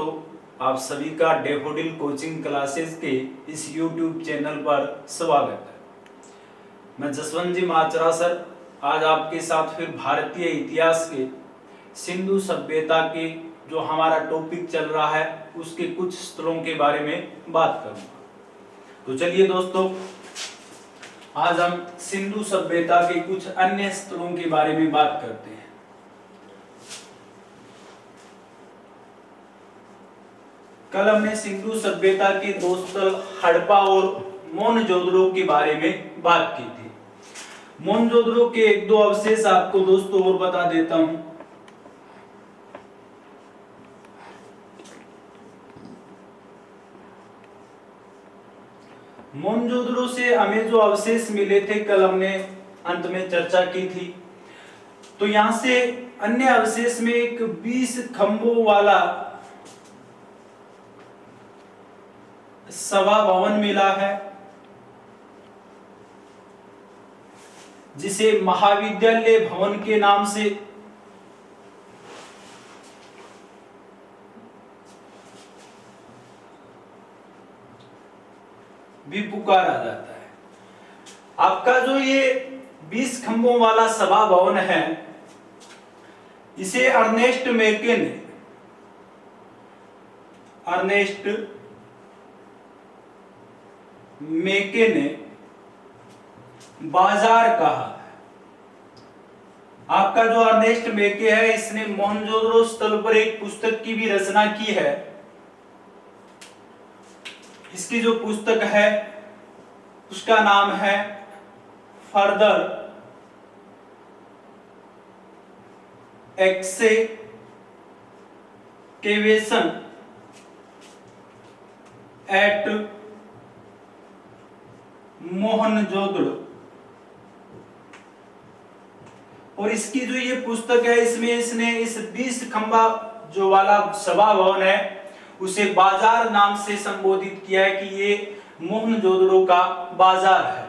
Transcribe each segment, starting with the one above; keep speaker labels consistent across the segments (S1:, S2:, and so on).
S1: दोस्तों, आप सभी का डैफोडिल कोचिंग क्लासेस के इस YouTube चैनल पर स्वागत है। मैं जसवंत जी माचरा सर आज आपके साथ फिर भारतीय इतिहास के सिंधु सभ्यता के जो हमारा टॉपिक चल रहा है उसके कुछ स्थलों के बारे में बात करूंगा। तो चलिए दोस्तों, आज हम सिंधु सभ्यता के कुछ अन्य स्थलों के बारे में बात करते हैं। कल हमने सिंधु सभ्यता के दो स्थल हड़प्पा और मोहनजोदड़ो के बारे में बात की थी। मोहनजोदड़ो के एक दो अवशेष आपको दोस्तों और बता देता हूं। मोहनजोदड़ो से हमें जो अवशेष मिले थे कल हमने अंत में चर्चा की थी। तो यहां से अन्य अवशेष में एक 20 खंभों वाला सभा भवन मिला है जिसे महाविद्यालय भवन के नाम से भी पुकारा जाता है। आपका जो ये 20 खंभों वाला सभा भवन है इसे अर्नेस्ट मेके ने बाजार कहा है। आपका जो अर्नेस्ट मेके है इसने मोहनजोदड़ो स्थल पर एक पुस्तक की भी रचना की है। इसकी जो पुस्तक है उसका नाम है फर्दर एक्सकेवेशन एट मोहनजोदड़ो। और इसकी जो ये पुस्तक है इसमें इसने इस 20 खंभा जो वाला सभा भवन है उसे बाजार नाम से संबोधित किया है कि ये मोहनजोदड़ो का बाजार है।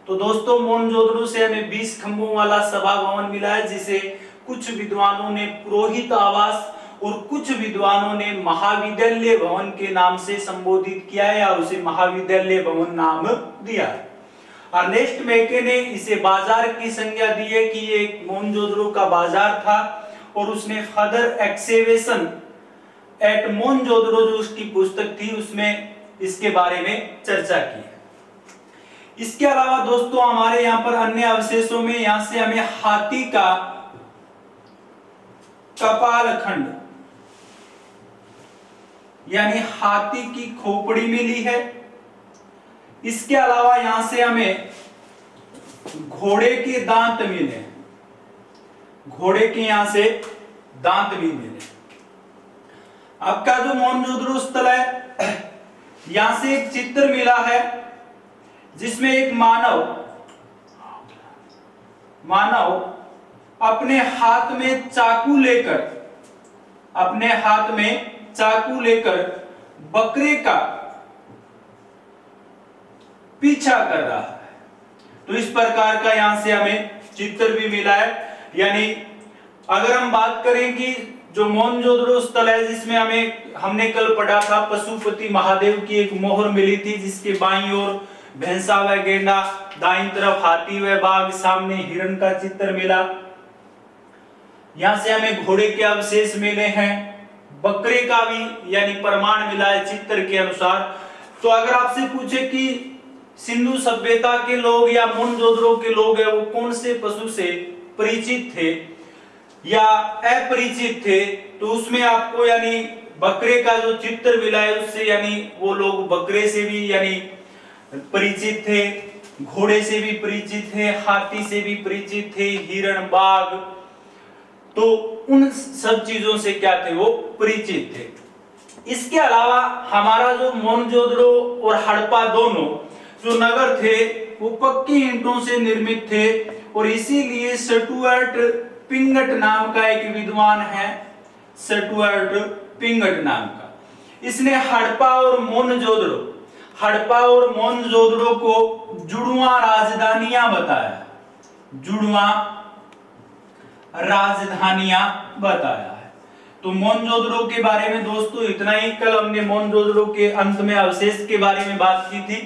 S1: तो दोस्तों, मोहनजोदड़ो से हमें 20 खंभों वाला सभा भवन मिला है जिसे कुछ विद्वानों ने पुरोहित आवास और कुछ विद्वानों ने महाविद्यालय भवन के नाम से संबोधित किया है या उसे महाविद्यालय भवन नाम दिया है। अर्नेस्ट मेके ने इसे बाजार की संज्ञा दी है कि ये मोहनजोदड़ो का बाजार था और उसने फर्दर एक्सकेवेशन एट मोहनजोदड़ो जो उसकी पुस्तक थी उसमें इसके बारे में चर्चा की है। इसके अलावा दोस्तों हमारे यहाँ पर अन्य अवशेषों में यहां से हमें हाथी का कपाल खंड यानी हाथी की खोपड़ी मिली है। इसके अलावा यहां से हमें घोड़े के दांत मिले, घोड़े के यहां से दांत भी मिले। आपका जो मोहनजोदड़ो स्थल है यहां से एक चित्र मिला है जिसमें एक मानव अपने हाथ में चाकू लेकर बकरे का पीछा कर रहा है। तो इस प्रकार का यहां से हमें चित्र भी मिला है। यानी अगर हम बात करें कि जो मोहनजोदड़ो स्थल है जिसमें हमने कल पढ़ा था पशुपति महादेव की एक मोहर मिली थी जिसके बाईं ओर भैंसा व गेंडा, दाईं तरफ हाथी व बाघ, सामने हिरण का चित्र मिला। यहां से हमें घोड़े के अवशेष मिले हैं, बकरे का भी यानी प्रमाण मिला है चित्र के अनुसार। तो अगर आपसे पूछे कि सिंधु सभ्यता के लोग या मोहनजोदड़ो के लोग हैं वो कौन से पशु से परिचित थे या अपरिचित थे, तो उसमें आपको यानी बकरे का जो चित्र मिला है उससे यानी वो लोग बकरे से भी यानी परिचित थे, घोड़े से भी परिचित थे, हाथी से भी परिचित थे, हिरण, बाघ, तो उन सब चीजों से क्या थे वो परिचित थे। इसके अलावा हमारा जो मोहनजोदड़ो और हड़प्पा दोनों जो नगर थे वो पक्की ईंटों से निर्मित थे और इसीलिए स्टुअर्ट पिंगट नाम का एक विद्वान है, स्टुअर्ट पिंगट नाम का, इसने हड़प्पा और मोहनजोदड़ो को जुड़वा राजधानियां बताया, जुड़वा राजधानियां बताया है। तो मोहनजोदड़ो के बारे में दोस्तों इतना ही। कल हमने मोहनजोदड़ो के अंत में अवशेष के बारे में बात की थी।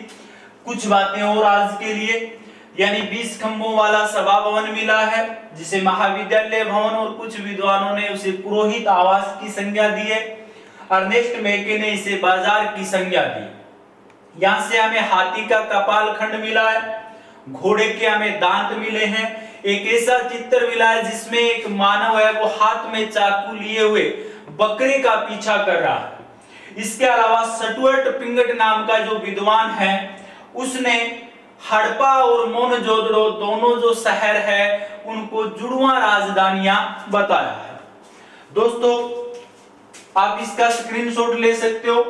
S1: कुछ बातें और आज के लिए, यानी 20 खंभों वाला सभा भवन मिला है जिसे महाविद्यालय भवन, और कुछ विद्वानों ने उसे पुरोहित आवास की संज्ञा दी है। अर्नेस्ट मेके ने इसे बाजार की संज्ञा दी। यहाँ से हमें हाथी का कपाल खंड मिला है, घोड़े के हमें दांत मिले हैं, एक ऐसा चित्र मिला है जिसमें एक मानव है वो हाथ में चाकू लिए हुए बकरे का पीछा कर रहा है। इसके अलावा स्टुअर्ट पिंगट नाम का जो विद्वान है उसने हड़प्पा और मोहनजोदड़ो दोनों जो शहर है उनको जुड़वा राजधानियां बताया है। दोस्तों आप इसका स्क्रीनशॉट ले सकते हो।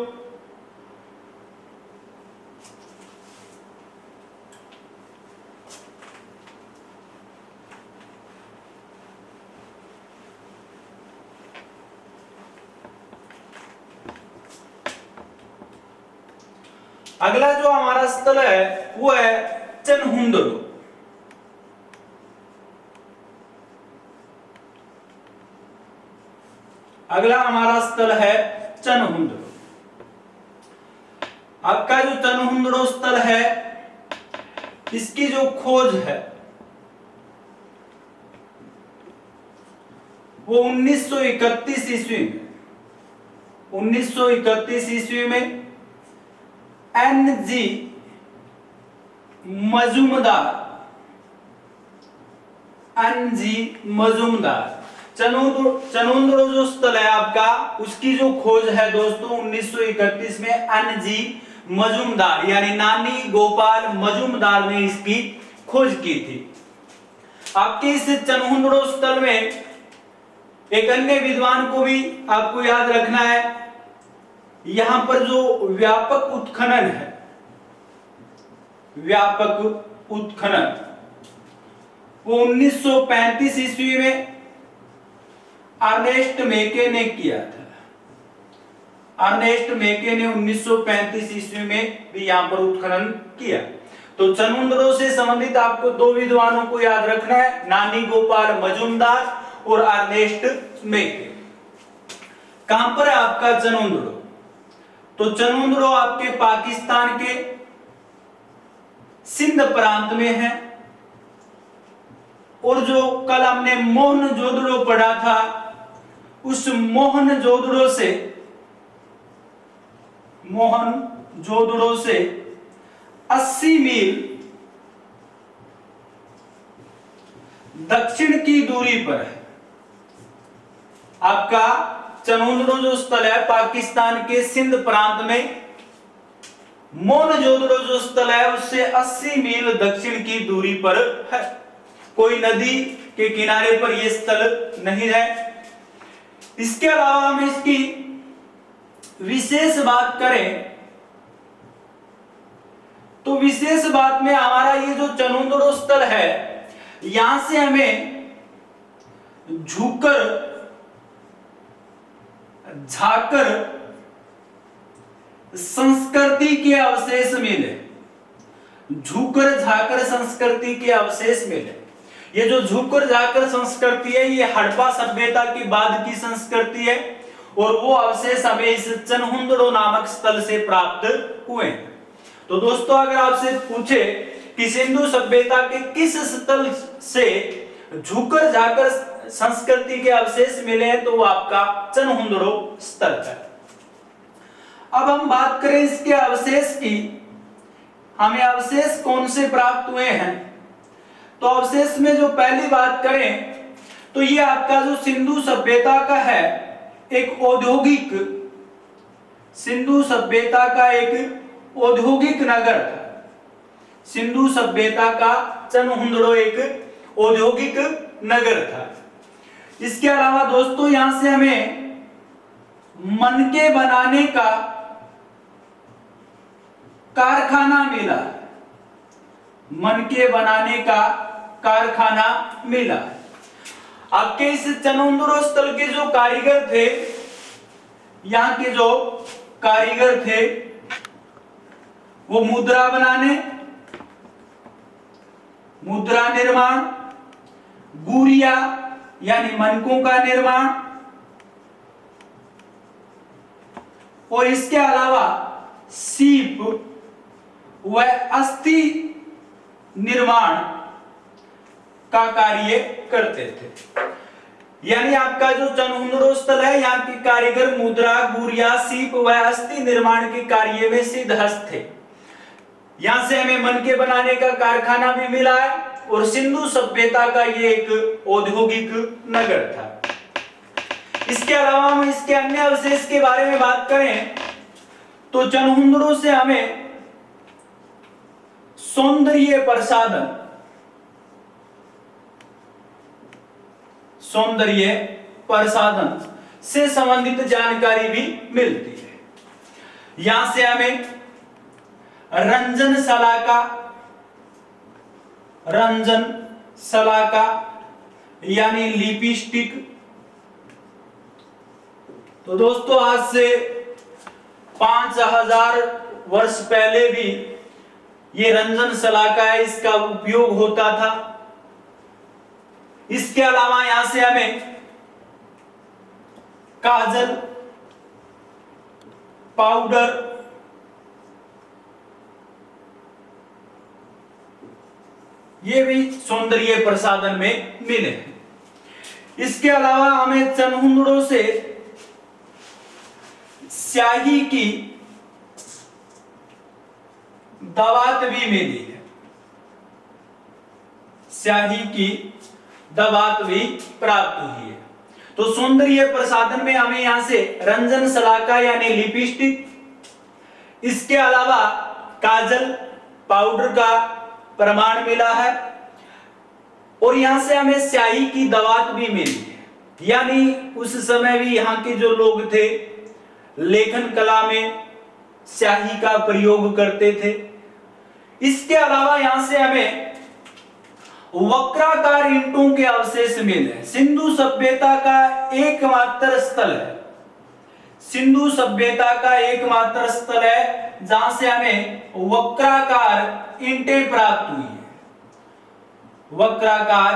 S1: अगला जो हमारा स्थल है वो है चनहुंदड़ो। अगला हमारा स्थल है चनहुंदड़ो। आपका जो चनहुंदड़ो स्थल है इसकी जो खोज है वो 1931 ईस्वी में 1931 ईस्वी में NG मजूमदार चनहुंदड़ो जो स्थल है आपका उसकी जो खोज है दोस्तों 1931 में NG मजूमदार यानी नानी गोपाल मजूमदार ने इसकी खोज की थी। आपके इस चनहुंदड़ो स्थल में एक अन्य विद्वान को भी आपको याद रखना है। यहां पर जो व्यापक उत्खनन है, व्यापक उत्खनन वो 1935 ईस्वी में अर्नेस्ट मेके ने किया था। अर्नेस्ट मेके ने 1935 ईस्वी में भी यहां पर उत्खनन किया। तो चनहुंदड़ो से संबंधित आपको दो विद्वानों को याद रखना है, नानी गोपाल मजूमदार और अर्नेस्ट मेके। कहां पर है आपका चनहुंदड़ो? तो चनहुंदड़ो आपके पाकिस्तान के सिंध प्रांत में है। और जो कल हमने मोहनजोदड़ो पढ़ा था उस मोहनजोदड़ो से 80 मील दक्षिण की दूरी पर है। आपका चनहुंदड़ो जो स्थल है पाकिस्तान के सिंध प्रांत में, मोहनजोदड़ो जो स्थल है उससे 80 मील दक्षिण की दूरी पर है। कोई नदी के किनारे पर यह स्थल नहीं है। इसके अलावा हम इसकी विशेष बात करें तो विशेष बात में हमारा ये जो चनहुंदड़ो स्थल है यहां से हमें झाकर संस्कृति के अवशेष मिले। झूकर झाकर संस्कृति के अवशेष मिले। ये जो झूकर झाकर संस्कृति है ये हड़प्पा सभ्यता के बाद की संस्कृति है और वो अवशेष हमें इस चनहुंदड़ो नामक स्थल से प्राप्त हुए। तो दोस्तों अगर आपसे पूछे कि सिंधु सभ्यता के किस स्थल से झूकर झाकर संस्कृति के अवशेष मिले हैं तो वो आपका चनहुंदड़ो स्थल है। अब हम बात करें इसके अवशेष की, हमें अवशेष कौन से प्राप्त हुए हैं। तो अवशेष में जो पहली बात करें तो ये आपका जो सिंधु सभ्यता का है एक औद्योगिक, सिंधु सभ्यता का एक औद्योगिक नगर था। सिंधु सभ्यता का चनहुंदड़ो एक औद्योगिक नगर था। इसके अलावा दोस्तों यहां से हमें मनके बनाने का कारखाना मिला। मनके बनाने का कारखाना मिला। आपके इस चनहुंदड़ो स्थल के जो कारीगर थे, यहां के जो कारीगर थे वो मुद्रा बनाने, मुद्रा निर्माण, गुड़िया यानी मनकों का निर्माण, और इसके अलावा सीप व अस्थि निर्माण का कार्य करते थे। यानी आपका जो चनहुंदड़ो स्थल है, यहाँ के कारीगर मुद्रा, गुड़िया, सीप व अस्थि निर्माण के कार्य में सिद्धहस्त थे। यहां से हमें मनके बनाने का कारखाना भी मिला है और सिंधु सभ्यता का ये एक औद्योगिक नगर था। इसके अलावा हम इसके अन्य अवशेष के बारे में बात करें तो चनहुंदड़ो से हमें सौंदर्य प्रसाधन से संबंधित जानकारी भी मिलती है। यहां से हमें रंजन शलाका यानी लिपस्टिक। तो दोस्तों आज से 5000 वर्ष पहले भी ये रंजन शलाका है, इसका उपयोग होता था। इसके अलावा यहां से हमें काजल, पाउडर, ये भी सौंदर्य प्रसाधन में मिले हैं। इसके अलावा हमें चनहुंदड़ो से स्याही की दवात भी मिली है, स्याही की दवात भी प्राप्त हुई है। तो सौंदर्य प्रसाधन में हमें यहां से रंजन शलाका यानी लिपस्टिक, इसके अलावा काजल, पाउडर का प्रमाण मिला है और यहां से हमें स्याही की दवात भी मिली है। यानी उस समय भी यहाँ के जो लोग थे लेखन कला में स्याही का प्रयोग करते थे। इसके अलावा यहां से हमें वक्राकार ईंटों के अवशेष मिले। सिंधु सभ्यता का एकमात्र स्थल है, सिंधु सभ्यता का एकमात्र स्थल है जहां से हमें वक्राकार ईंटें प्राप्त हुई है, वक्राकार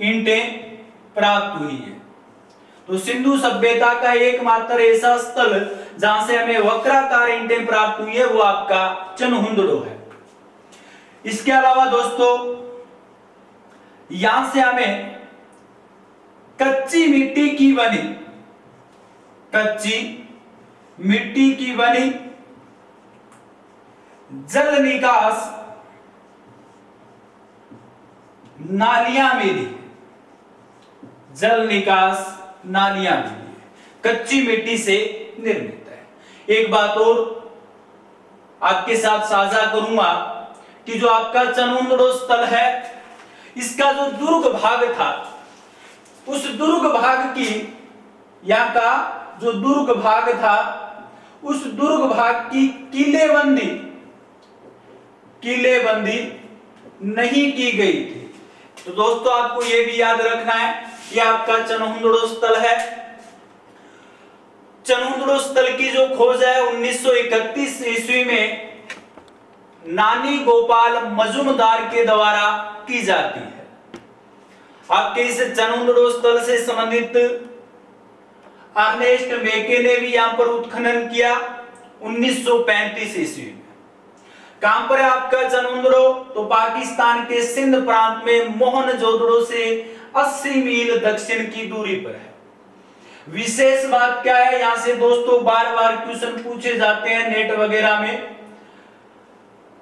S1: ईंटें प्राप्त हुई है। तो सिंधु सभ्यता का एकमात्र ऐसा स्थल जहां से हमें वक्राकार ईंटें प्राप्त हुई है वो आपका चनहुंदड़ो है। इसके अलावा दोस्तों यहां से हमें कच्ची मिट्टी की बनी जल निकास नालियां मिली, जल निकास नालियां मिली, कच्ची मिट्टी से निर्मित है। एक बात और आपके साथ साझा करूंगा कि जो आपका चनहुंदड़ो स्थल है, इसका जो दुर्ग भाग था, उस दुर्ग भाग की, यहाँ का जो दुर्ग भाग था, उस दुर्ग भाग की किलेबंदी नहीं की गई थी। तो दोस्तों आपको यह भी याद रखना है कि आपका चनहुंदड़ो स्थल है। चनहुंदड़ो स्थल की जो खोज है 1931 ईस्वी में नानी गोपाल मजुमदार के द्वारा की जाती है। आपके इस चनहुंदड़ो स्थल से संबंधित अर्नेस्ट मेके ने भी यहां पर उत्खनन किया 1935 ईस्वी में। कहां पर है आपका चनहुंदड़ो? तो पाकिस्तान के सिंध प्रांत में मोहनजोदड़ो से 80 मील दक्षिण की दूरी पर है। विशेष बात क्या है, यहां से दोस्तों बार बार क्वेश्चन पूछे जाते हैं नेट वगैरह में,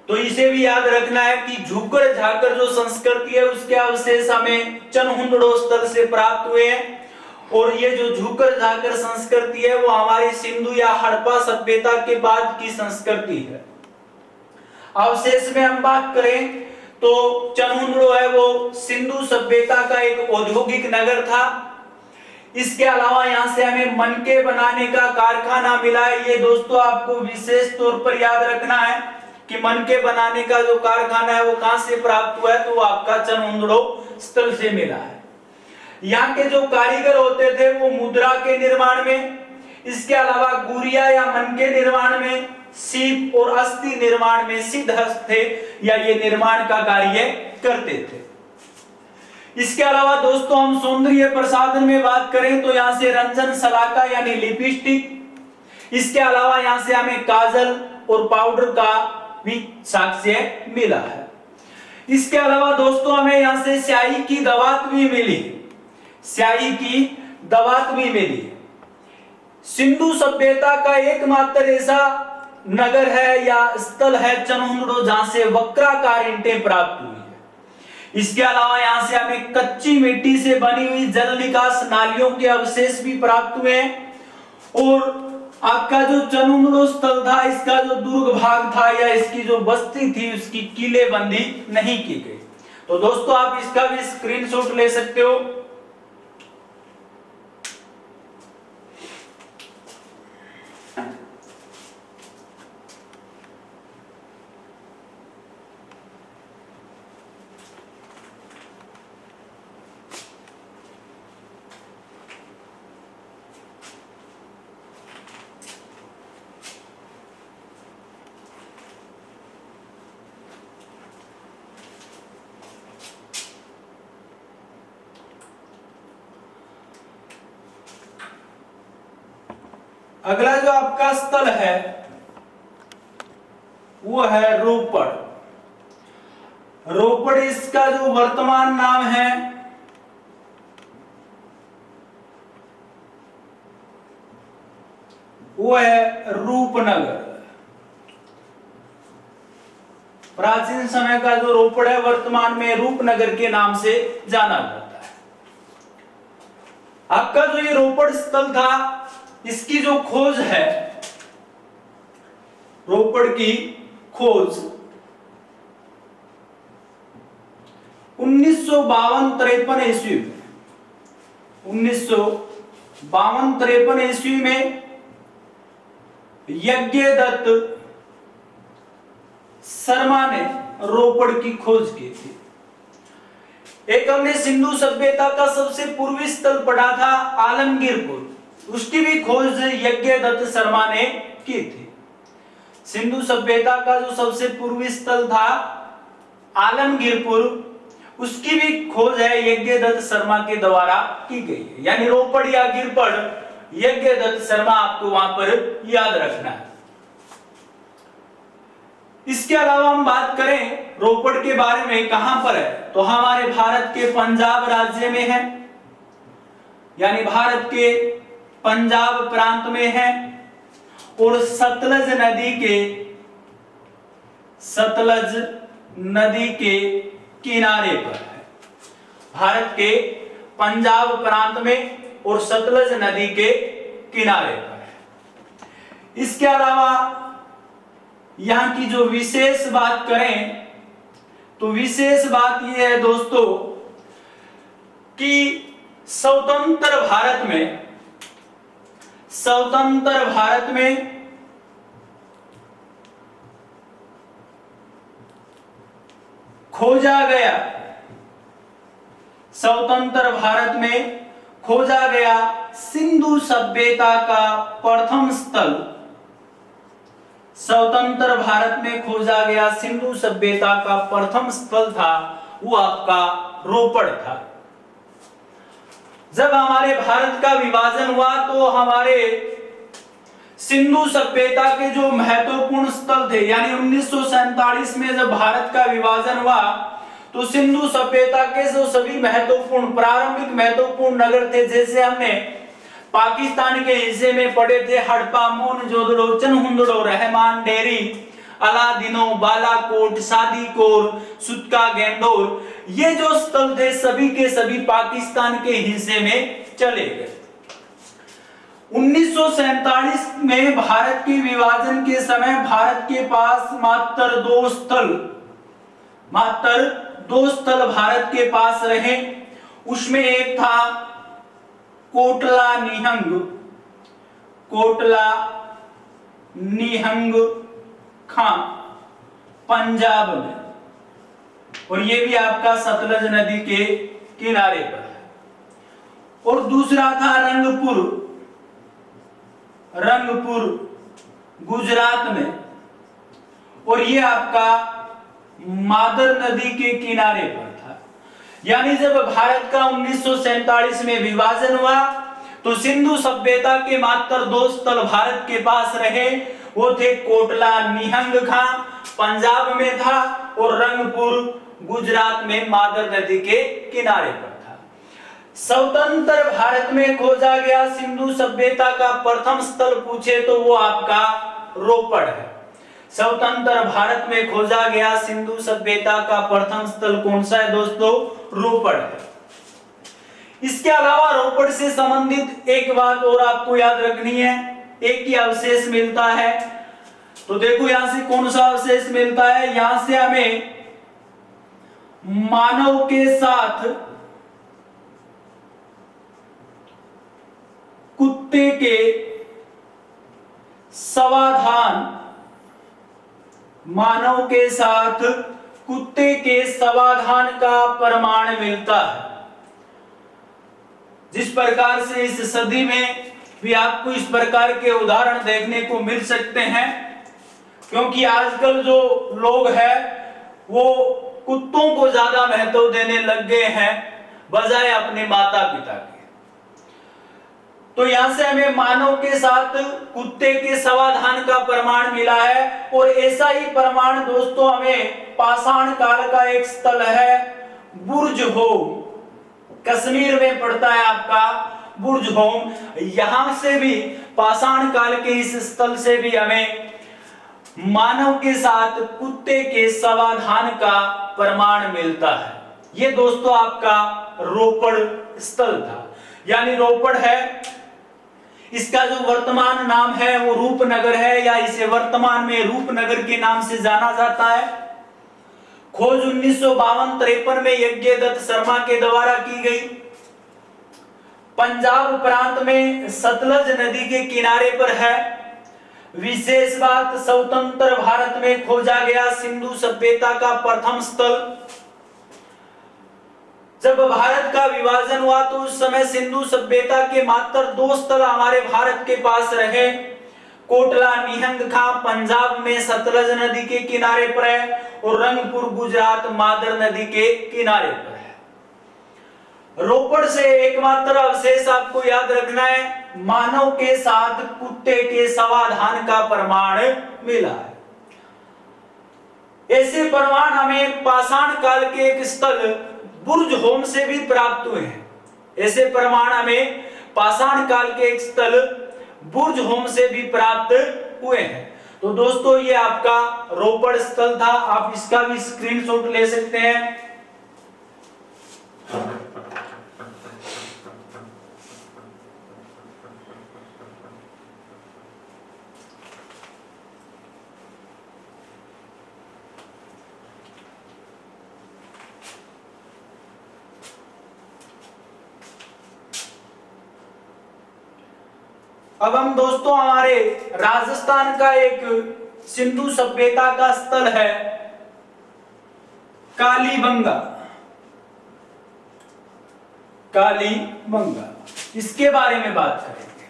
S1: तो इसे भी याद रखना है कि झुकर झाकर जो संस्कृति है उसके अवशेष हमें चनहुंदड़ो स्थल से प्राप्त हुए हैं। और ये जो झुकर झाकर संस्कृति है वो हमारी सिंधु या हड़प्पा सभ्यता के बाद की संस्कृति है। अवशेष में हम बात करें तो चनहुंदड़ो है वो सिंधु सभ्यता का एक औद्योगिक नगर था। इसके अलावा यहां से हमें मनके बनाने का कारखाना मिला है। ये दोस्तों आपको विशेष तौर पर याद रखना है कि मनके बनाने का जो कारखाना है वो कहां से प्राप्त हुआ है, तो वो आपका चनहुंदड़ो स्थल से मिला है। यहाँ के जो कारीगर होते थे वो मुद्रा के निर्माण में, इसके अलावा गुड़िया या मनके निर्माण में, सीप और अस्थि निर्माण में सिद्धहस्त थे या ये निर्माण का कार्य करते थे। इसके अलावा दोस्तों हम सौंदर्य प्रसाधन में बात करें तो यहां से रंजन शलाका यानी लिपस्टिक, इसके अलावा यहाँ से हमें काजल और पाउडर का भी साक्ष्य मिला है। इसके अलावा दोस्तों हमें यहाँ से स्याही की दवात भी मिली, स्याही की दवात भी मिली। सिंधु सभ्यता का एकमात्र ऐसा नगर है या स्थल है चनहुंदड़ो जहां से वक्राकार ईंटें प्राप्त हुई है। इसके अलावा यहां से हमें कच्ची मिट्टी से बनी हुई जल निकास नालियों के अवशेष भी प्राप्त हुए हैं। और आपका जो चनहुंदड़ो स्थल था, इसका जो दुर्ग भाग था या इसकी जो बस्ती थी, उसकी किलेबंदी नहीं की गई। तो दोस्तों आप इसका भी स्क्रीनशॉट ले सकते हो। अगला जो आपका स्थल है वो है रोपड़। रोपड़ इसका जो वर्तमान नाम है वो है रूपनगर। प्राचीन समय का जो रोपड़ है वर्तमान में रूपनगर के नाम से जाना जाता है। आपका जो ये रोपड़ स्थल था, इसकी जो खोज है, रोपड़ की खोज 1952-53 ईस्वी में 1952-53 ईस्वी में यज्ञदत्त शर्मा ने रोपड़ की खोज की थी। एक हमने सिंधु सभ्यता का सबसे पूर्वी स्थल पढ़ा था आलमगीरपुर, उसकी भी खोज यज्ञदत्त शर्मा ने की थी। सिंधु सभ्यता का जो सबसे पूर्वी स्थल था आलमगीरपुर, उसकी भी खोज है यज्ञदत्त शर्मा के द्वारा की गई है। यानी रोपड़ या गिरपड़, यज्ञदत्त शर्मा आपको वहां पर याद रखना है। इसके अलावा हम बात करें रोपड़ के बारे में, कहां पर है, तो हमारे भारत के पंजाब राज्य में है, यानी भारत के पंजाब प्रांत में है। और सतलज नदी के किनारे पर है, भारत के पंजाब प्रांत में और सतलज नदी के किनारे पर है। इसके अलावा यहां की जो विशेष बात करें तो विशेष बात यह है दोस्तों कि स्वतंत्र भारत में खोजा गया सिंधु सभ्यता का प्रथम स्थल। स्वतंत्र भारत में खोजा गया सिंधु सभ्यता का प्रथम स्थल था वो आपका रोपड़ था। जब हमारे भारत का विभाजन हुआ तो हमारे सिंधु सभ्यता के जो महत्वपूर्ण स्थल थे, यानी 1947 में जब भारत का विभाजन हुआ तो सिंधु सभ्यता के जो सभी महत्वपूर्ण प्रारंभिक महत्वपूर्ण नगर थे, जैसे हमने पाकिस्तान के हिस्से में पढ़े थे हड़प्पा, मोहनजोदड़ो, चनहुंदड़ो, रहमान डेरी, अलादीनो, बालाकोट, सादीकोर, सुतका गेंदोर, ये जो स्थल थे सभी के सभी पाकिस्तान के हिस्से में चले गए। 1947 में भारत के विभाजन के समय भारत के पास मात्र दो स्थल भारत के पास रहे। उसमें एक था कोटला निहंग खां पंजाब में, और ये भी आपका सतलज नदी के किनारे पर है। और दूसरा था रंगपुर गुजरात में, और ये आपका मादर नदी के किनारे पर था। यानी जब भारत का 1947 में विभाजन हुआ तो सिंधु सभ्यता के मात्र 2 स्थल भारत के पास रहे, वो थे कोटला निहंग खां पंजाब में था और रंगपुर गुजरात में मादर नदी के किनारे पर था। स्वतंत्र भारत में खोजा गया सिंधु सभ्यता का प्रथम स्थल पूछे तो वो आपका रोपड़ है। स्वतंत्र भारत में खोजा गया सिंधु सभ्यता का प्रथम स्थल कौन सा है दोस्तों? रोपड़ है। इसके अलावा रोपड़ से संबंधित एक बात और आपको याद रखनी है, एक ही अवशेष मिलता है। तो देखो यहां से कौन सा अवशेष मिलता है, यहां से हमें मानव के साथ कुत्ते के समाधान, मानव के साथ कुत्ते के समाधान का प्रमाण मिलता है। जिस प्रकार से इस सदी में भी आपको इस प्रकार के उदाहरण देखने को मिल सकते हैं, क्योंकि आजकल जो लोग हैं वो कुत्तों को ज्यादा महत्व देने लग गए हैं बजाय अपने माता पिता के। तो यहां से हमें मानव के साथ कुत्ते के समाधान का प्रमाण मिला है। और ऐसा ही प्रमाण दोस्तों हमें पाषाण काल का एक स्थल है बुर्ज होम, कश्मीर में पड़ता है आपका बुर्ज होम। यहां से भी पाषाण काल के इस स्थल से भी हमें मानव के साथ कुत्ते के समाधान का प्रमाण मिलता है। ये दोस्तों आपका रोपड़ स्थल था, यानी रोपड़ है। इसका जो वर्तमान नाम है वो रूपनगर है, या इसे वर्तमान में रूपनगर के नाम से जाना जाता है। खोज 1952-53 में यज्ञदत्त शर्मा के द्वारा की गई। पंजाब प्रांत में सतलज नदी के किनारे पर है। विशेष बात, स्वतंत्र भारत में खोजा गया सिंधु सभ्यता का प्रथम स्थल। जब भारत का विभाजन हुआ तो उस समय सिंधु सभ्यता के मात्र 2 स्थल हमारे भारत के पास रहे। कोटला निहंग खां पंजाब में सतलज नदी के किनारे पर है और रंगपुर गुजरात मादर नदी के किनारे पर है। रोपड़ से एकमात्र अवशेष आपको याद रखना है, मानव के साथ कुत्ते के समाधान का प्रमाण मिला है। ऐसे प्रमाण हमें पाषाण काल के एक स्थल बुर्ज होम से भी प्राप्त हुए हैं। ऐसे प्रमाण हमें पाषाण काल के एक स्थल बुर्ज होम से भी प्राप्त हुए हैं। तो दोस्तों ये आपका रोपड़ स्थल था, आप इसका भी स्क्रीनशॉट ले सकते हैं। अब हम दोस्तों हमारे राजस्थान का एक सिंधु सभ्यता का स्थल है कालीबंगा। कालीबंगा, इसके बारे में बात करेंगे।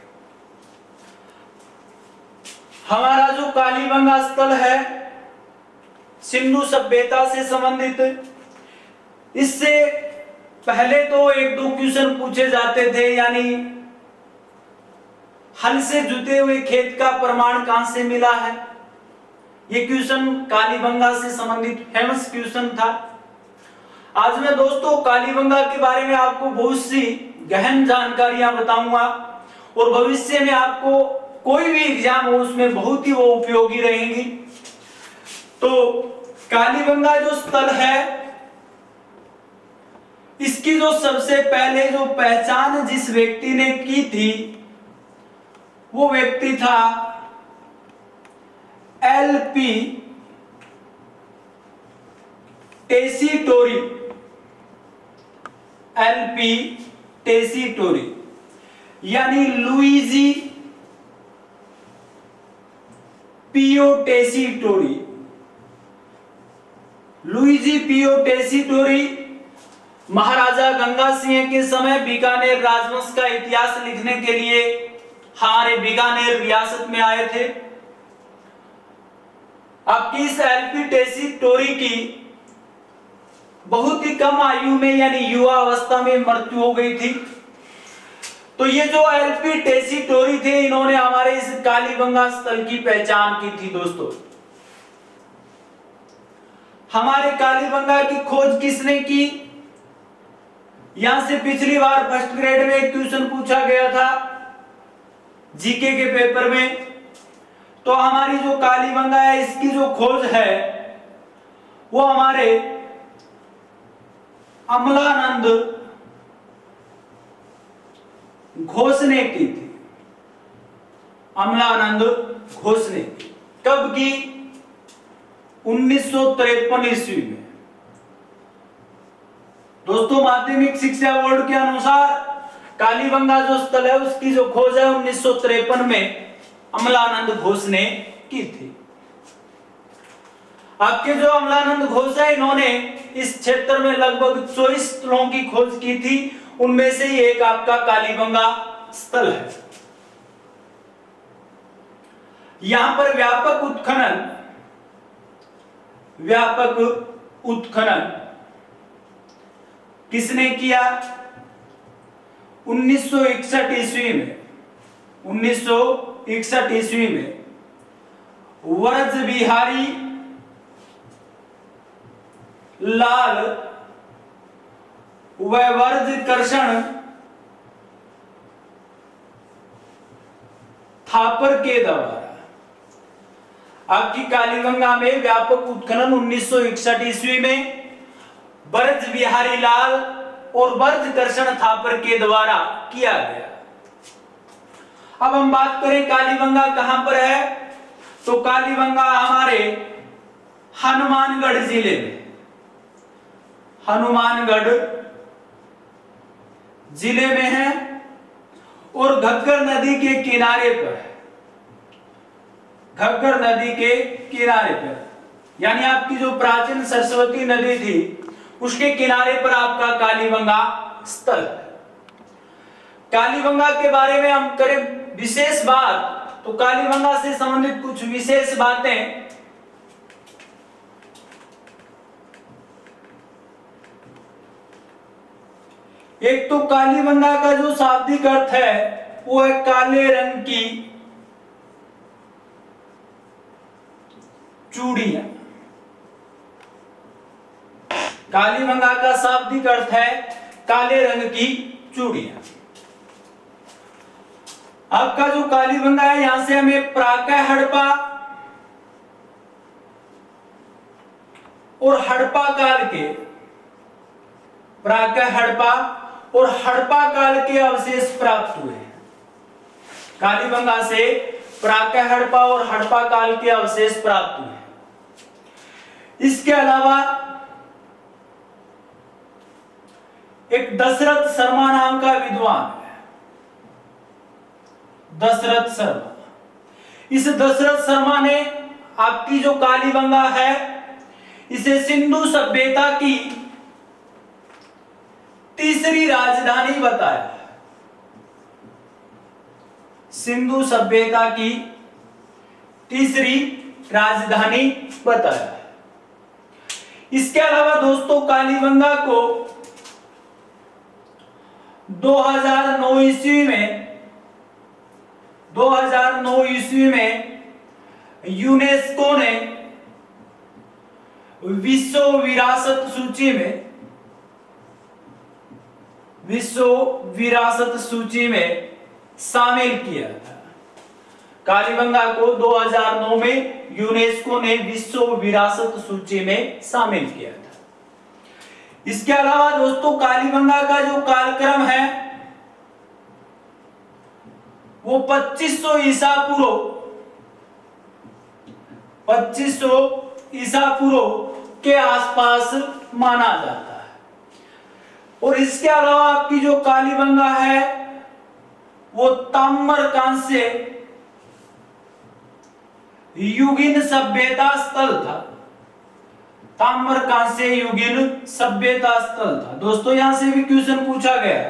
S1: हमारा जो कालीबंगा स्थल है सिंधु सभ्यता से संबंधित, इससे पहले तो 1-2 क्वेश्चन पूछे जाते थे, यानी हल से जुते हुए खेत का प्रमाण कहां से मिला है। ये क्वेश्चन कालीबंगा से संबंधित फेमस क्वेश्चन था। आज मैं दोस्तों कालीबंगा के बारे में आपको बहुत सी गहन जानकारियां बताऊंगा और भविष्य में आपको कोई भी एग्जाम हो उसमें बहुत ही वो उपयोगी रहेंगी। तो कालीबंगा जो स्थल है, इसकी जो सबसे पहले जो पहचान जिस व्यक्ति ने की थी वो व्यक्ति था एलपी टेसीटोरी। एलपी टेसीटोरी यानी लुइजी पियो टेसीटोरी। लुइजी पियो टेसीटोरी महाराजा गंगा सिंह के समय बीकानेर राजवंश का इतिहास लिखने के लिए हमारे बीकानेर रियासत में आए थे। आपकी इस एलपी टेसीटोरी की बहुत ही कम आयु में यानी युवा अवस्था में मृत्यु हो गई थी। तो ये जो एल्फी टेसीटोरी थे, इन्होंने हमारे इस कालीबंगा स्थल की पहचान की थी। दोस्तों, हमारे कालीबंगा की खोज किसने की? यहां से पिछली बार फर्स्ट ग्रेड में एक क्वेश्चन पूछा गया था जीके के पेपर में। तो हमारी जो कालीबंगा है, इसकी जो खोज है वो हमारे अमलानंद घोष ने की थी। अमलानंद घोष ने की। कब की? 1953 ईस्वी में। दोस्तों, माध्यमिक शिक्षा बोर्ड के अनुसार कालीबंगा जो स्थल है उसकी जो खोज है 1953 में अमलानंद घोष ने की थी। आपके जो अमलानंद घोष है, इन्होंने इस क्षेत्र में लगभग 24 स्थलों की खोज की थी। उनमें से ही एक आपका कालीबंगा स्थल है। यहां पर व्यापक उत्खनन किसने किया? 1961 ईस्वी में। 1961 ईस्वी में व्रज बिहारी लाल व व्रजकर्षण थापर के द्वारा आपकी कालीबंगा में व्यापक उत्खनन 1961 ईस्वी में ब्रज बिहारी लाल और व्रजकर्षण थापर के द्वारा किया गया। अब हम बात करें कालीबंगा कहां पर है, तो कालीबंगा हमारे हनुमानगढ़ जिले में, हनुमानगढ़ जिले में है और घग्गर नदी के किनारे पर है। घग्गर नदी के किनारे पर, यानी आपकी जो प्राचीन सरस्वती नदी थी उसके किनारे पर आपका कालीबंगा स्थल है। कालीबंगा के बारे में हम करें विशेष बात, तो कालीबंगा से संबंधित कुछ विशेष बातें। एक तो कालीबंगा का जो शाब्दिक अर्थ है वो है काले रंग की चूड़ियां। कालीबंगा का शाब्दिक अर्थ है काले रंग की चूड़ियां। आपका जो कालीबंगा है, यहां से हमें प्राकः हड़प्पा और हड़प्पा काल के, प्राकः हड़प्पा और हड़प्पा काल के अवशेष प्राप्त हुए हैं। कालीबंगा से प्राकः हड़प्पा और हड़प्पा काल के अवशेष प्राप्त हुए हैं। इसके अलावा एक दशरथ शर्मा नाम का विद्वान है, दशरथ शर्मा। इस दशरथ शर्मा ने आपकी जो कालीबंगा है इसे सिंधु सभ्यता की तीसरी राजधानी बताया। सिंधु सभ्यता की तीसरी राजधानी बताया। इसके अलावा दोस्तों, कालीबंगा को 2009 ईस्वी में यूनेस्को ने विश्व विरासत सूची में शामिल किया था। कालीबंगा को 2009 में यूनेस्को ने विश्व विरासत सूची में शामिल किया था। इसके अलावा दोस्तों, कालीबंगा का जो कालक्रम है वो 2500 ईसा पूर्व के आसपास माना जाता है। और इसके अलावा आपकी जो कालीबंगा है वो ताम्र कांस्य युगीन सभ्यता स्थल था। ताम्र कांस्य युगीन सभ्यता स्थल था। दोस्तों, यहां से भी क्वेश्चन पूछा गया,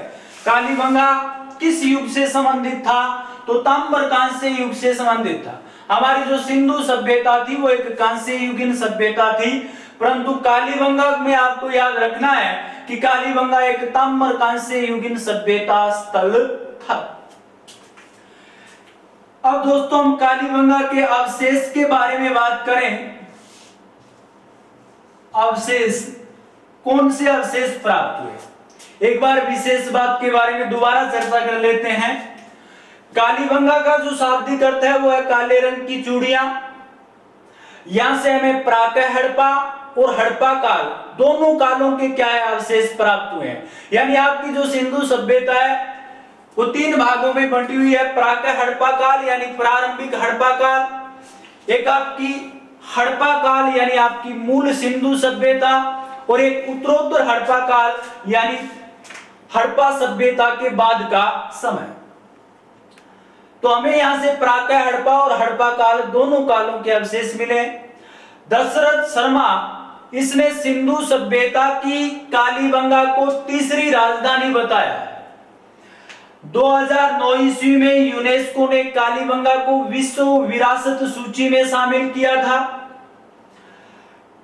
S1: कालीबंगा किस युग से संबंधित था, तो ताम्र कांस्य युग से संबंधित था। हमारी जो सिंधु सभ्यता थी वो एक कांस्य युगीन सभ्यता थी, परंतु कालीबंगा में आपको याद रखना है कि कालीबंगा एक ताम्र कांस्य युगीन सभ्यता स्थल था। अब दोस्तों हम कालीबंगा के अवशेष के बारे में बात करें। अवशेष, कौन से अवशेष प्राप्त हुए, एक बार विशेष बात के बारे में दोबारा चर्चा कर लेते हैं। कालीबंगा का जो शाब्दिक अर्थ है वो है काले रंग की चूड़ियां। यहां से हमें प्रातः हड़प्पा और हड़प्पा काल, दोनों कालों के क्या है अवशेष प्राप्त हुए हैं। यानी आपकी जो सिंधु सभ्यता है वो 3 भागों में बंटी हुई है। प्रातः हड़प्पा काल यानी प्रारंभिक हड़प्पा काल, एक आपकी हड़प्पा काल यानी आपकी मूल सिंधु सभ्यता, और एक उत्तरोत्तर हड़प्पा काल यानी हड़प्पा सभ्यता के बाद का समय। तो हमें यहां से प्रातः हड़प्पा और हड़प्पा काल दोनों कालों के अवशेष मिले। दशरथ शर्मा, इसने सिंधु सभ्यता की कालीबंगा को तीसरी राजधानी बताया। 2009 ईस्वी में यूनेस्को ने कालीबंगा को विश्व विरासत सूची में शामिल किया था।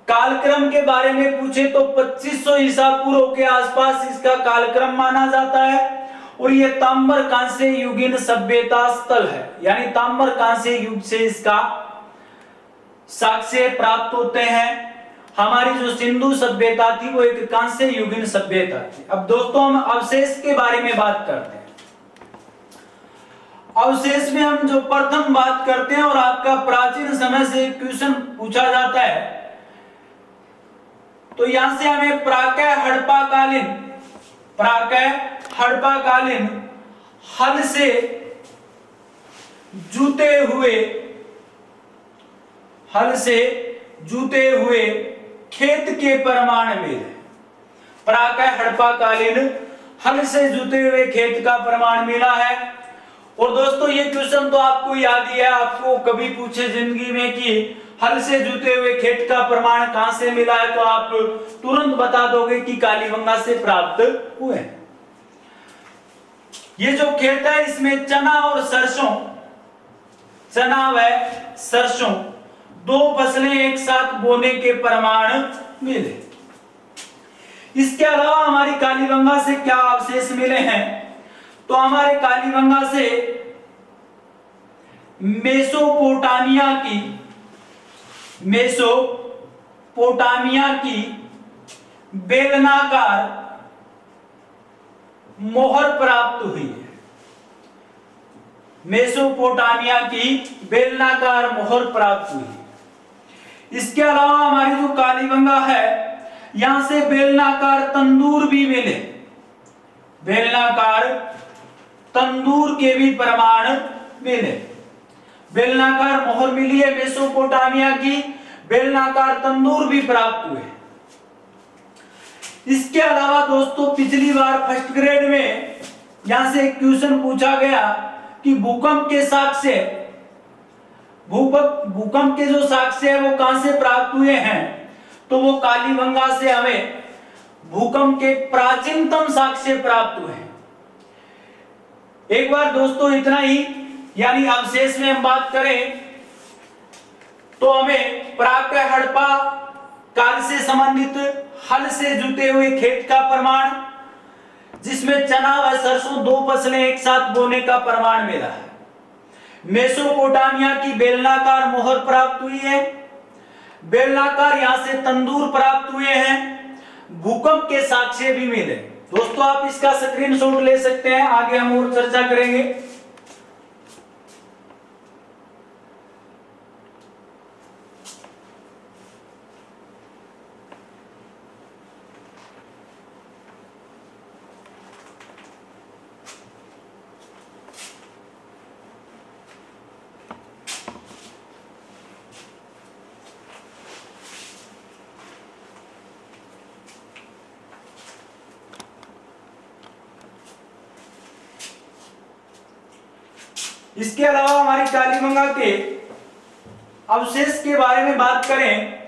S1: कालक्रम के बारे में पूछे तो 2500 ईसा पूर्व के आसपास इसका कालक्रम माना जाता है, और यह ताम्र कांस्य युगीन सभ्यता स्थल है, यानी ताम्र कांस्य युग से इसका साक्ष्य प्राप्त होते हैं। हमारी जो सिंधु सभ्यता थी वो एक कांस्य युगीन सभ्यता थी। अब दोस्तों हम अवशेष के बारे में बात करते हैं। अवशेष में हम जो प्रथम बात करते हैं, और आपका प्राचीन समय से क्वेश्चन पूछा जाता है, तो यहां से हमें प्रातः हड़प्पा कालीन हल से जूते हुए खेत के प्रमाण मिले। प्रातः हड़प्पा कालीन हल से जूते हुए खेत का प्रमाण मिला है। और दोस्तों ये क्वेश्चन तो आपको याद ही है, आपको कभी पूछे जिंदगी में कि हल से जूते हुए खेत का प्रमाण कहां से मिला है, तो आप तुरंत बता दोगे कि कालीबंगा से प्राप्त हुए। ये जो खेत है इसमें चना और सरसों, चना व सरसों 2 फसलें एक साथ बोने के प्रमाण मिले। इसके अलावा हमारी कालीबंगा से क्या अवशेष मिले हैं, तो हमारे कालीबंगा से मेसोपोटामिया की बेलनाकार मोहर प्राप्त हुई है। मेसोपोटामिया की बेलनाकार मोहर प्राप्त हुई है। इसके अलावा हमारी जो कालीबंगा है यहां से बेलनाकार तंदूर भी मिले, बेलनाकार तंदूर के भी प्रमाण मिले। बेलनाकार मोहर मिली है मेसोपोटामिया की, बेलनाकार तंदूर भी प्राप्त हुए। इसके अलावा दोस्तों पिछली बार फर्स्ट ग्रेड में यहां से एक क्वेश्चन पूछा गया कि भूकंप के जो साक्ष्य है वो कहां से प्राप्त हुए हैं, तो वो कालीबंगा से हमें भूकंप के प्राचीनतम साक्ष्य प्राप्त हुए हैं। एक बार दोस्तों इतना ही, यानी अवशेष में हम बात करें तो हमें प्रातः हड़प्पा काल से संबंधित हल से जुते हुए खेत का प्रमाण, जिसमें चना व सरसों 2 फसलें एक साथ बोने का प्रमाण मिला है। मेसोपोटामिया की बेलनाकार मोहर प्राप्त हुई है, बेलनाकार यहां से तंदूर प्राप्त हुए हैं, भूकंप के साक्ष्य भी मिले। दोस्तों आप इसका स्क्रीनशॉट ले सकते हैं, आगे हम और चर्चा करेंगे। इसके अलावा हमारी कालीबंगा के अवशेष के बारे में बात करें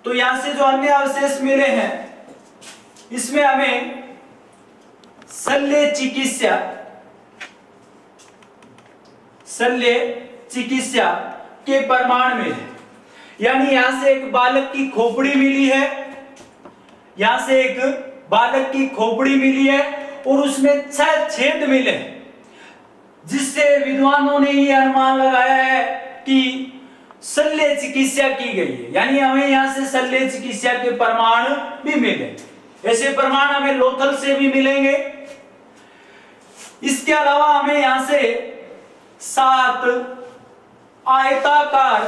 S1: तो यहां से जो अन्य अवशेष मिले हैं इसमें हमें शल्य चिकित्सा के प्रमाण मिले। यानी यहां से एक बालक की खोपड़ी मिली है, यहां से एक बालक की खोपड़ी मिली है और उसमें 6 छेद मिले, जिससे विद्वानों ने ये अनुमान लगाया है कि शल्य चिकित्सा की गई है, यानी हमें यहाँ से शल्य चिकित्सा के प्रमाण भी मिले। ऐसे प्रमाण हमें लोथल से भी मिलेंगे। इसके अलावा हमें यहाँ से 7 आयताकार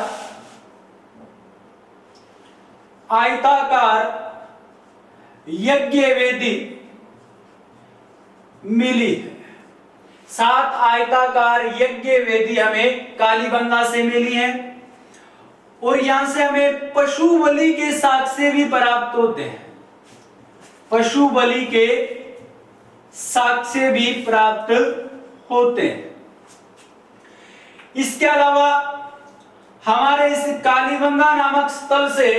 S1: यज्ञ वेदी मिली है। 7 आयताकार यज्ञ वेदी हमें कालीबंगा से मिली है। और यहां से हमें पशु बलि के साक्ष्य भी प्राप्त होते हैं, पशु बलि के साक्ष्य भी प्राप्त होते हैं। इसके अलावा हमारे इस कालीबंगा नामक स्थल से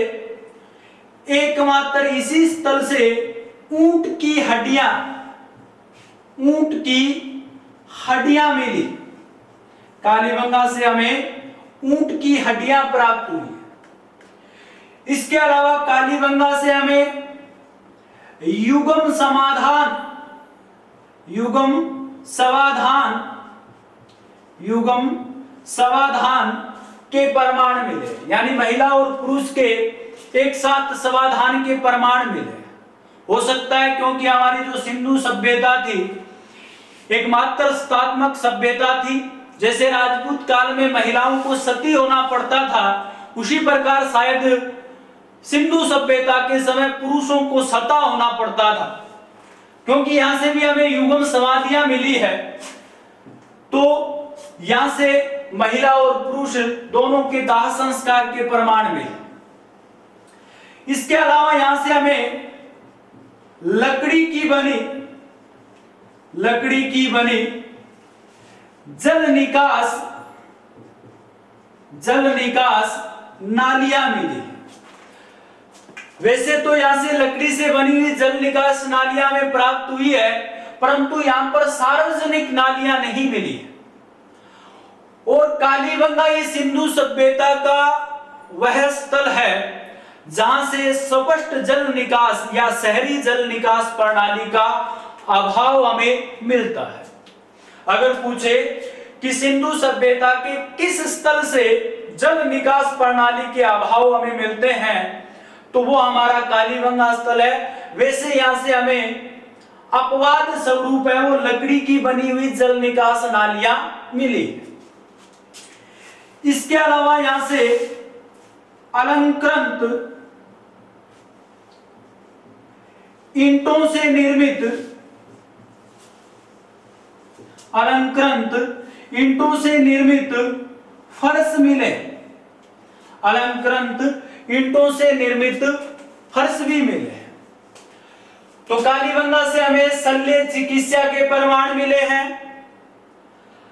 S1: एकमात्र इसी स्थल से ऊंट की हड्डियां मिली। कालीबंगा से हमें ऊंट की हड्डियां प्राप्त हुई। इसके अलावा कालीबंगा से हमें युगम समाधान के प्रमाण मिले, यानी महिला और पुरुष के एक साथ समाधान के प्रमाण मिले। हो सकता है क्योंकि हमारी जो सिंधु सभ्यता थी एकमात्र सत्तात्मक सभ्यता थी, जैसे राजपूत काल में महिलाओं को सती होना पड़ता था, उसी प्रकार शायद सिंधु सभ्यता के समय पुरुषों को सता होना पड़ता था। क्योंकि यहां से भी हमें युगम समाधियां मिली है, तो यहां से महिला और पुरुष दोनों के दाह संस्कार के प्रमाण मिले। इसके अलावा यहां से हमें लकड़ी की बनी जल निकास नालियां मिली। वैसे तो यहां से लकड़ी से बनी हुई जल निकास नालियां में प्राप्त हुई है, परंतु यहां पर सार्वजनिक नालियां नहीं मिली। और कालीबंगा ये सिंधु सभ्यता का वह स्थल है जहां से स्पष्ट जल निकास या शहरी जल निकास प्रणाली का अभाव हमें मिलता है। अगर पूछे कि सिंधु सभ्यता के किस स्थल से जल निकास प्रणाली के अभाव हमें मिलते हैं, तो वो हमारा कालीबंगा स्थल है। वैसे यहां से हमें अपवाद स्वरूप है वो लकड़ी की बनी हुई जल निकास नालियां मिली। इसके अलावा यहां से अलंकृत ईंटों से निर्मित फर्श मिले। अलंकृत ईंटों से निर्मित फर्श भी मिले। तो कालीबंगा से हमें शल्य चिकित्सा के प्रमाण मिले हैं।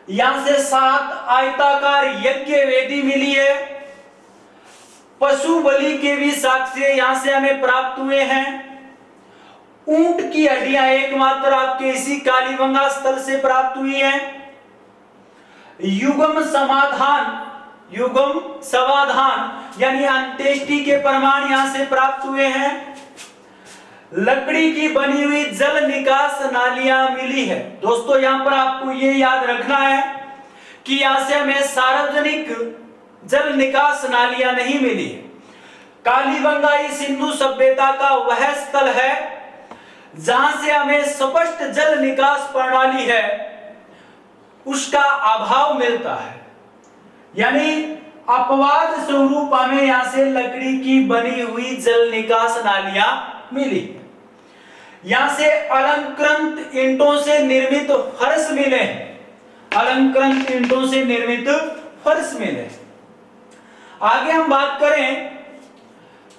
S1: यहां से 7 आयताकार यज्ञ वेदी मिली है। पशु बलि के भी साक्ष्य यहां से हमें प्राप्त हुए हैं। ऊंट की हड्डियां एकमात्र आपके इसी कालीबंगा स्थल से प्राप्त हुई हैं। युगम समाधान यानी अंत्येष्टि के प्रमाण यहां से प्राप्त हुए हैं। लकड़ी की बनी हुई जल निकास नालियां मिली है। दोस्तों यहां पर आपको ये याद रखना है कि यहां से हमें सार्वजनिक जल निकास नालियां नहीं मिली। कालीबंगा इस सिंधु सभ्यता का वह स्थल है जहां से हमें स्पष्ट जल निकास प्रणाली है उसका अभाव मिलता है, यानी अपवाद स्वरूप हमें यहां से लकड़ी की बनी हुई जल निकास नालियां मिली। यहां से अलंकृत ईंटों से निर्मित फर्श मिले। अलंकृत ईंटों से निर्मित फर्श मिले। आगे हम बात करें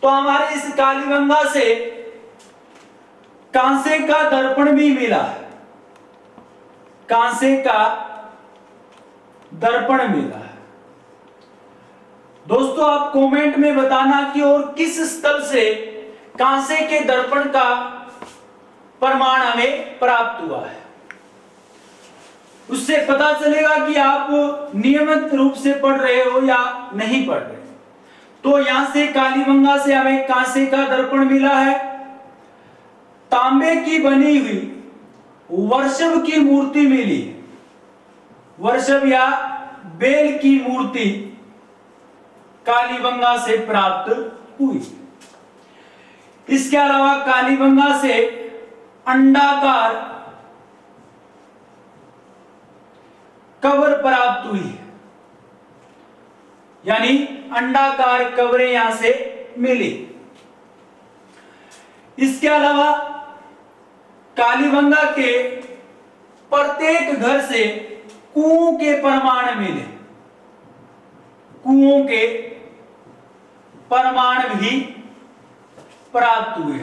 S1: तो हमारे इस कालीबंगा से कांसे का दर्पण भी मिला। कांसे का दर्पण मिला है। दोस्तों आप कमेंट में बताना कि और किस स्थल से कांसे के दर्पण का प्रमाण हमें प्राप्त हुआ है। उससे पता चलेगा कि आप नियमित रूप से पढ़ रहे हो या नहीं पढ़ रहे। तो यहां से कालीबंगा से हमें कांसे का दर्पण मिला है। तांबे की बनी हुई वर्षभ की मूर्ति मिली, वर्षभ या बेल की मूर्ति कालीबंगा से प्राप्त हुई। इसके अलावा कालीबंगा से अंडाकार कवर प्राप्त हुई, यानी अंडाकार कवरें यहां से मिली। इसके अलावा कालीबंगा के प्रत्येक घर से कुओं के प्रमाण मिले, कुओं के प्रमाण भी प्राप्त हुए।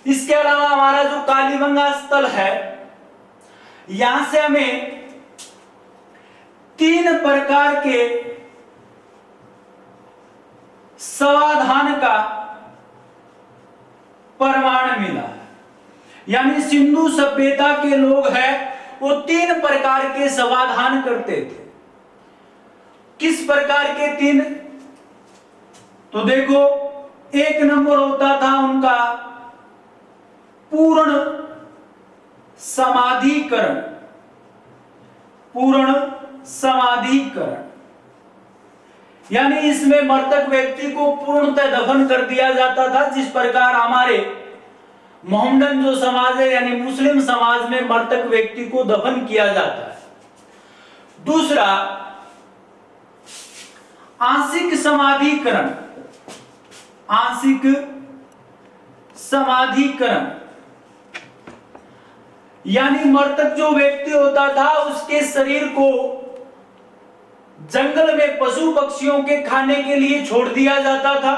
S1: इसके अलावा हमारा जो कालीबंगा स्थल है, यहां से हमें 3 प्रकार के समाधान का प्रमाण मिला, यानी सिंधु सभ्यता के लोग हैं वो 3 प्रकार के समाधान करते थे। किस प्रकार के 3? तो देखो, 1 नंबर होता था उनका पूर्ण समाधिकरण, पूर्ण समाधिकरण, यानी इसमें मृतक व्यक्ति को पूर्णतः दफन कर दिया जाता था, जिस प्रकार हमारे मोहम्मदन जो समाज है यानी मुस्लिम समाज में मृतक व्यक्ति को दफन किया जाता है। दूसरा, आंशिक समाधिकरण, आंशिक समाधिकरण, यानी मृतक जो व्यक्ति होता था उसके शरीर को जंगल में पशु पक्षियों के खाने के लिए छोड़ दिया जाता था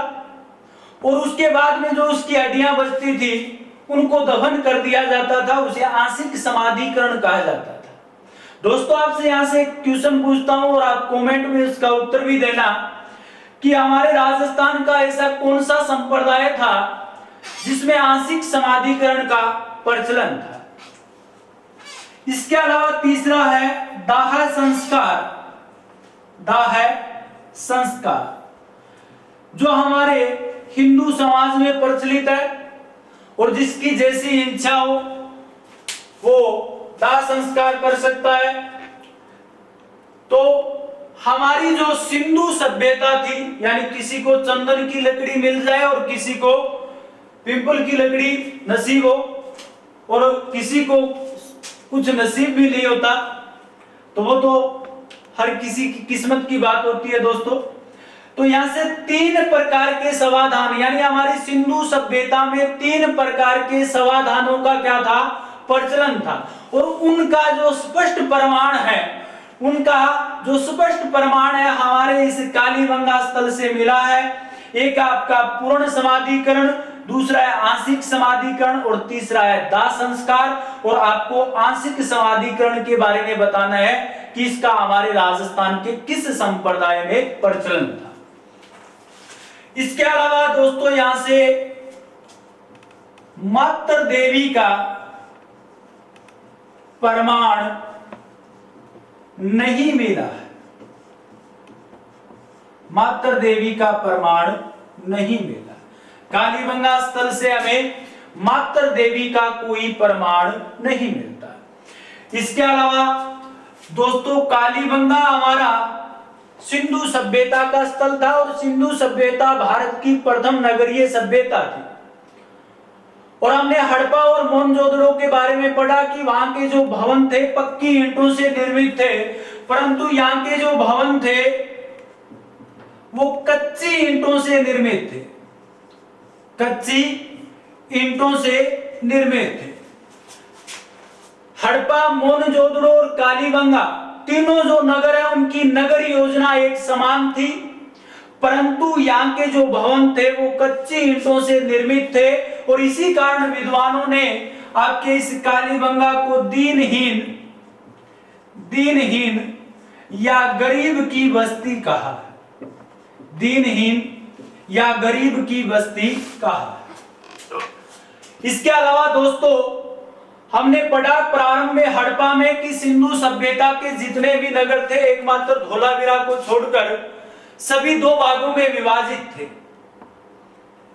S1: और उसके बाद में जो उसकी हड्डियां बचती थी उनको दफन कर दिया जाता था, उसे आंशिक समाधिकरण कहा जाता था। दोस्तों, आपसे यहां से क्वेश्चन पूछता हूं और आप कमेंट में इसका उत्तर भी देना कि हमारे राजस्थान का ऐसा कौन सा संप्रदाय था जिसमें आंशिक समाधिकरण का प्रचलन था। इसके अलावा तीसरा है दाह संस्कार, दाह संस्कार, जो हमारे हिंदू समाज में प्रचलित है और जिसकी जैसी इच्छा हो वो दाह संस्कार कर सकता है। तो हमारी जो सिंधु सभ्यता थी, यानी किसी को चंदन की लकड़ी मिल जाए और किसी को पीपल की लकड़ी नसीब हो और किसी को कुछ नसीब भी नहीं होता, तो वो तो हर किसी की किस्मत की बात होती है दोस्तों। तो यहां से 3 प्रकार के समाधान, यानी हमारी सिंधु सभ्यता में 3 प्रकार के समाधानों का क्या था, प्रचलन था और उनका जो स्पष्ट प्रमाण है, उनका जो स्पष्ट प्रमाण है हमारे इस कालीबंगा स्थल से मिला है। एक आपका पूर्ण समाधिकरण, दूसरा है आंशिक समाधिकरण और तीसरा है दाह संस्कार। और आपको आंशिक समाधिकरण के बारे में बताना है कि इसका हमारे राजस्थान के किस संप्रदाय में प्रचलन था। इसके अलावा दोस्तों यहां से मातृ देवी का प्रमाण नहीं मिला है, मातृ देवी का प्रमाण नहीं मिला। कालीबंगा स्थल से हमें मातृ देवी का कोई प्रमाण नहीं मिलता। इसके अलावा दोस्तों कालीबंगा हमारा सिंधु सभ्यता का स्थल था और सिंधु सभ्यता भारत की प्रथम नगरीय सभ्यता थी। और हमने हड़प्पा और मोहनजोदड़ो के बारे में पढ़ा कि वहां के जो भवन थे पक्की ईंटों से निर्मित थे, परंतु यहाँ के जो भवन थे वो कच्ची ईंटों से निर्मित थे, कच्ची ईंटों से निर्मित थे। हड़प्पा, मोहनजोदड़ो और कालीबंगा तीनों जो नगर है उनकी नगर योजना एक समान थी, परंतु यहाँ के जो भवन थे वो कच्ची ईंटों से निर्मित थे और इसी कारण विद्वानों ने आपके इस कालीबंगा को दीनहीन या गरीब की बस्ती कहा, दीनहीन या गरीब की बस्ती कहा। इसके अलावा दोस्तों हमने पढ़ा प्रारंभ में हड़प्पा में कि सिंधु सभ्यता के जितने भी नगर थे एकमात्र धोलावीरा को छोड़कर सभी 2 भागों में विभाजित थे।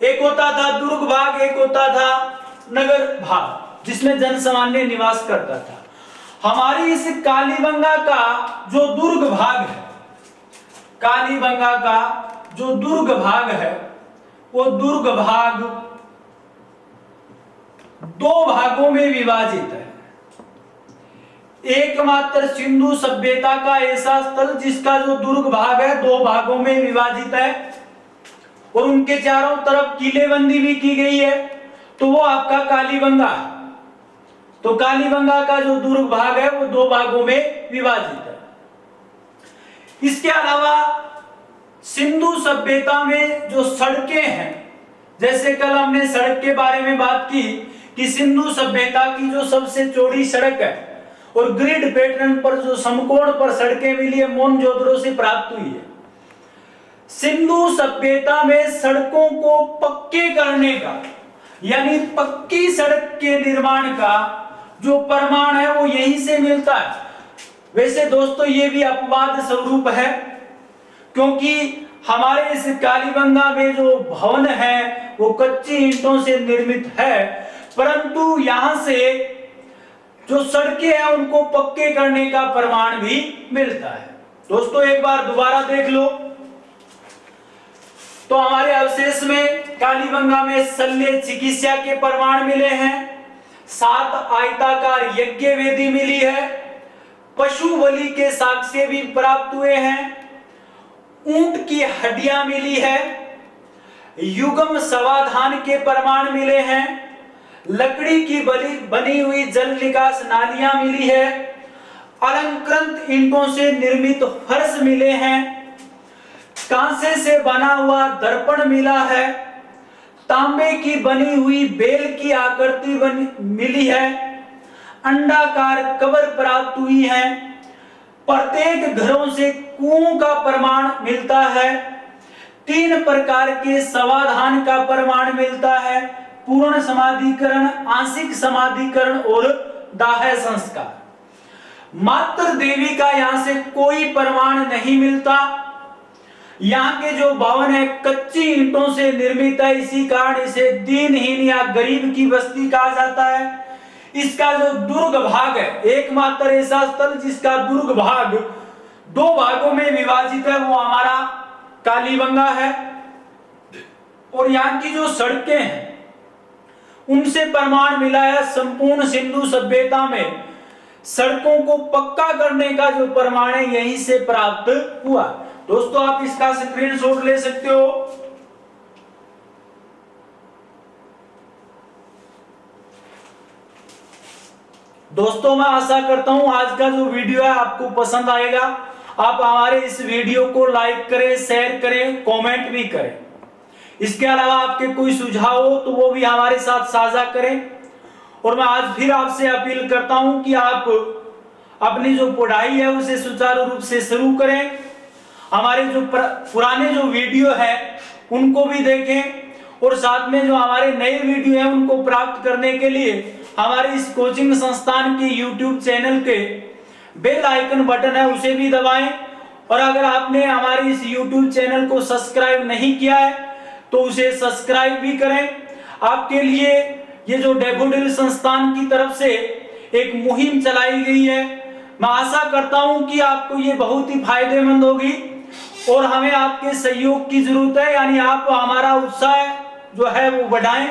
S1: एक होता था दुर्ग भाग, एक होता था नगर भाग। जिसमें जन सामान्य निवास करता था। हमारी इस कालीबंगा का जो दुर्ग भाग है, कालीबंगा का जो दुर्ग भाग है, वो दुर्ग भाग दो भागों में विभाजित है। एकमात्र सिंधु सभ्यता का ऐसा स्थल जिसका जो दुर्ग भाग है दो भागों में विभाजित है और उनके चारों तरफ किलेबंदी भी की गई है, तो वो आपका कालीबंगा है। तो कालीबंगा का जो दुर्ग भाग है वो दो भागों में विभाजित है। इसके अलावा सिंधु सभ्यता में जो सड़कें हैं, जैसे कल हमने सड़क के बारे में बात की कि सिंधु सभ्यता की जो सबसे चौड़ी सड़क है और ग्रिड पैटर्न पर जो समकोण पर सड़कें मिली है मोहनजोदड़ो से प्राप्त हुई है। सिंधु सभ्यता में सड़कों को पक्के करने का यानी पक्की सड़क के निर्माण का जो प्रमाण है वो यहीं से मिलता है। वैसे दोस्तों ये भी अपवाद स्वरूप है, क्योंकि हमारे इस कालीबंगा में जो भवन है वो कच्ची ईंटों से निर्मित है, परंतु यहां से जो सड़कें हैं उनको पक्के करने का प्रमाण भी मिलता है। दोस्तों एक बार दोबारा देख लो तो हमारे अवशेष में कालीबंगा में शल्य चिकित्सा के प्रमाण मिले हैं, 7 आयताकार यज्ञ वेदी मिली है, पशु बलि के साक्ष्य भी प्राप्त हुए हैं, ऊंट की हड्डियां मिली है, युगम समाधान के प्रमाण मिले हैं, लकड़ी की बनी हुई जल निकास नालियां मिली है, अलंकृत ईंटों से निर्मित फर्श मिले हैं, कांसे से बना हुआ दर्पण मिला है, तांबे की बनी हुई बेल की आकृति मिली है, अंडाकार कब्र प्राप्त हुई है, प्रत्येक घरों से कुओं का प्रमाण मिलता है, 3 प्रकार के समाधान का प्रमाण मिलता है, पूर्ण समाधिकरण, आंशिक समाधिकरण और दाह संस्कार। मात्र देवी का यहां से कोई प्रमाण नहीं मिलता। यहाँ के जो भवन है कच्ची ईंटों से निर्मित है, इसी कारण इसे दीनहीन या गरीब की बस्ती कहा जाता है। इसका जो दुर्ग भाग है, एकमात्र ऐसा स्थल जिसका दुर्ग भाग दो भागों में विभाजित है, वो हमारा कालीबंगा है। और यहाँ की जो सड़कें हैं उनसे प्रमाण मिला है संपूर्ण सिंधु सभ्यता में सड़कों को पक्का करने का जो प्रमाण है यहीं से प्राप्त हुआ। दोस्तों आप इसका स्क्रीनशॉट ले सकते हो। दोस्तों मैं आशा करता हूं आज का जो वीडियो है आपको पसंद आएगा। आप हमारे इस वीडियो को लाइक करें, शेयर करें, कमेंट भी करें। इसके अलावा आपके कोई सुझाव हो तो वो भी हमारे साथ साझा करें। और मैं आज फिर आपसे अपील करता हूं कि आप अपनी जो पढ़ाई है उसे सुचारू रूप से शुरू करें। हमारे जो पुराने जो वीडियो है उनको भी देखें और साथ में जो हमारे नए वीडियो है उनको प्राप्त करने के लिए हमारे इस कोचिंग संस्थान के YouTube चैनल के बेल आइकन बटन है उसे भी दबाएं। और अगर आपने हमारे इस YouTube चैनल को सब्सक्राइब नहीं किया है तो उसे सब्सक्राइब भी करें। आपके लिए ये जो डैफोडिल संस्थान की तरफ से एक मुहिम चलाई गई है, मैं आशा करता हूं कि आपको ये बहुत ही फायदेमंद होगी और हमें आपके सहयोग की जरूरत है। यानी आप हमारा उत्साह जो है वो बढ़ाएं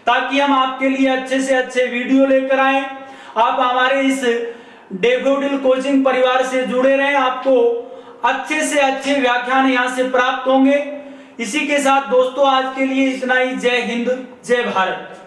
S1: ताकि हम आपके लिए अच्छे से अच्छे वीडियो लेकर आए। आप हमारे इस डैफोडिल कोचिंग परिवार से जुड़े रहें, आपको अच्छे से अच्छे व्याख्यान यहाँ से प्राप्त होंगे। इसी के साथ दोस्तों आज के लिए इतना ही। जय हिंद, जय भारत।